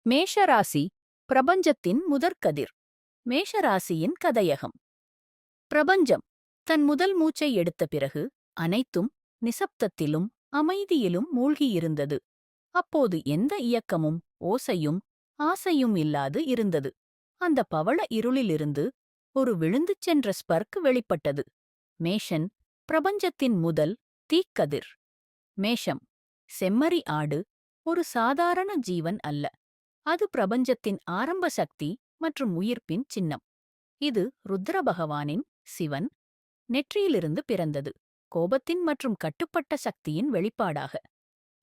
மேஷராசி பிரபஞ்சத்தின் முதற்கதிர். மேஷராசியின் கதையகம். பிரபஞ்சம் தன் முதல் மூச்சை எடுத்த பிறகு அனைத்தும் நிசப்தத்திலும் அமைதியிலும் மூழ்கியிருந்தது. அப்போது எந்த இயக்கமும் ஓசையும் ஆசையும் இல்லாது இருந்தது. அந்த பவள இருளிலிருந்து ஒரு விழுந்துச் சென்ற ஸ்பர்க் வெளிப்பட்டது. மேஷன் பிரபஞ்சத்தின் முதல் தீக்கதிர். மேஷம் செம்மறி ஆடு ஒரு சாதாரண ஜீவன் அல்ல. அது பிரபஞ்சத்தின் ஆரம்ப சக்தி மற்றும் உயிர்ப்பின் சின்னம். இது ருத்ர பகவானின் சிவன் நெற்றியிலிருந்து பிறந்தது. கோபத்தின் மற்றும் கட்டுப்பட்ட சக்தியின் வெளிப்பாடாக.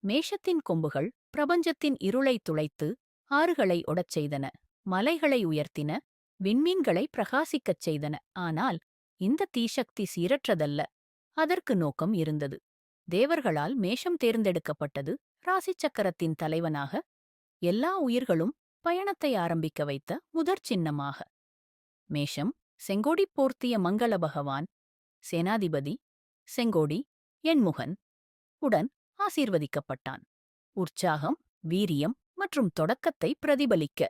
மேஷத்தின் கொம்புகள் பிரபஞ்சத்தின் இருளை துளைத்து ஆறுகளை ஒடச் செய்தன, மலைகளை உயர்த்தின, விண்மீன்களை பிரகாசிக்கச் செய்தன. ஆனால் இந்த தீசக்தி சீரற்றதல்ல. அதற்கு நோக்கம் இருந்தது. தேவர்களால் மேஷம் தேர்ந்தெடுக்கப்பட்டது. ராசி சக்கரத்தின் தலைவனாக, எல்லா உயிர்களும் பயணத்தை ஆரம்பிக்க வைத்த முதற் சின்னமாக. மேஷம் செங்கோடி போர்த்திய மங்கள பகவான், சேனாதிபதி, செங்கோடி எண்முகன் உடன் ஆசீர்வதிக்கப்பட்டான். உற்சாகம், வீரியம் மற்றும் தொடக்கத்தை பிரதிபலிக்க.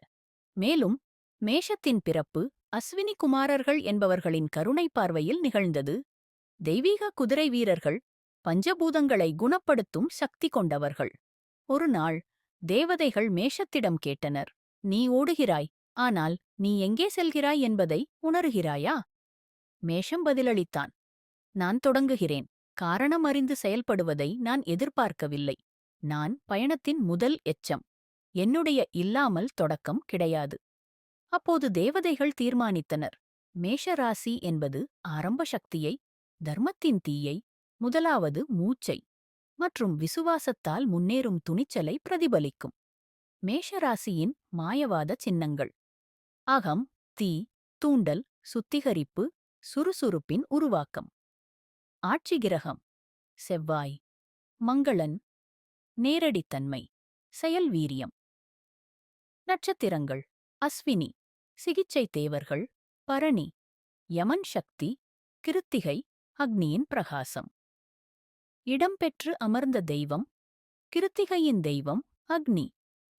மேலும் மேஷத்தின் பிறப்பு அஸ்வினி குமாரர்கள் என்பவர்களின் கருணை பார்வையில் நிகழ்ந்தது. தெய்வீக குதிரை வீரர்கள், பஞ்சபூதங்களை குணப்படுத்தும் சக்தி கொண்டவர்கள். ஒரு நாள் தேவதைகள் மேஷத்திடம் கேட்டனர், நீ ஓடுகிறாய், ஆனால் நீ எங்கே செல்கிறாய் என்பதை உணருகிறாயா? மேஷம் பதிலளித்தான், நான் தொடங்குகிறேன். காரணம் அறிந்து செயல்படுவதை நான் எதிர்பார்க்கவில்லை. நான் பயணத்தின் முதல் எச்சம். என்னுடைய இல்லாமல் தொடக்கம் கிடையாது. அப்போது தேவதைகள் தீர்மானித்தனர், மேஷராசி என்பது ஆரம்ப சக்தியை, தர்மத்தின் தீயை, முதலாவது மூச்சை மற்றும் விசுவாசத்தால் முன்னேறும் துணிச்சலை பிரதிபலிக்கும். மேஷராசியின் மாயவாத சின்னங்கள். அகம், தீ, தூண்டல், சுத்திகரிப்பு, சுறுசுறுப்பின் உருவாக்கம். ஆட்சி கிரகம் செவ்வாய், மங்களன், நேரடித்தன்மை, செயல் வீரியம். நட்சத்திரங்கள் அஸ்வினி, சிகிச்சை தேவர்கள், பரணி, யமன் சக்தி, கிருத்திகை, அக்னியின் பிரகாசம். இடம்பெற்று அமர்ந்த தெய்வம் கிருத்திகையின் தெய்வம் அக்னி,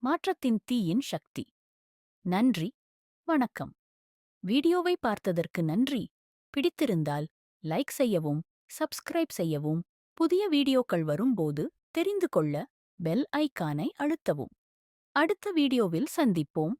மாற்றத்தின் தீயின் சக்தி. நன்றி, வணக்கம். வீடியோவை பார்த்ததற்கு நன்றி. பிடித்திருந்தால் லைக் செய்யவும், சப்ஸ்கிரைப் செய்யவும், புதிய வீடியோக்கள் வரும்போது தெரிந்து கொள்ள பெல் ஐகானை அழுத்தவும். அடுத்த வீடியோவில் சந்திப்போம்.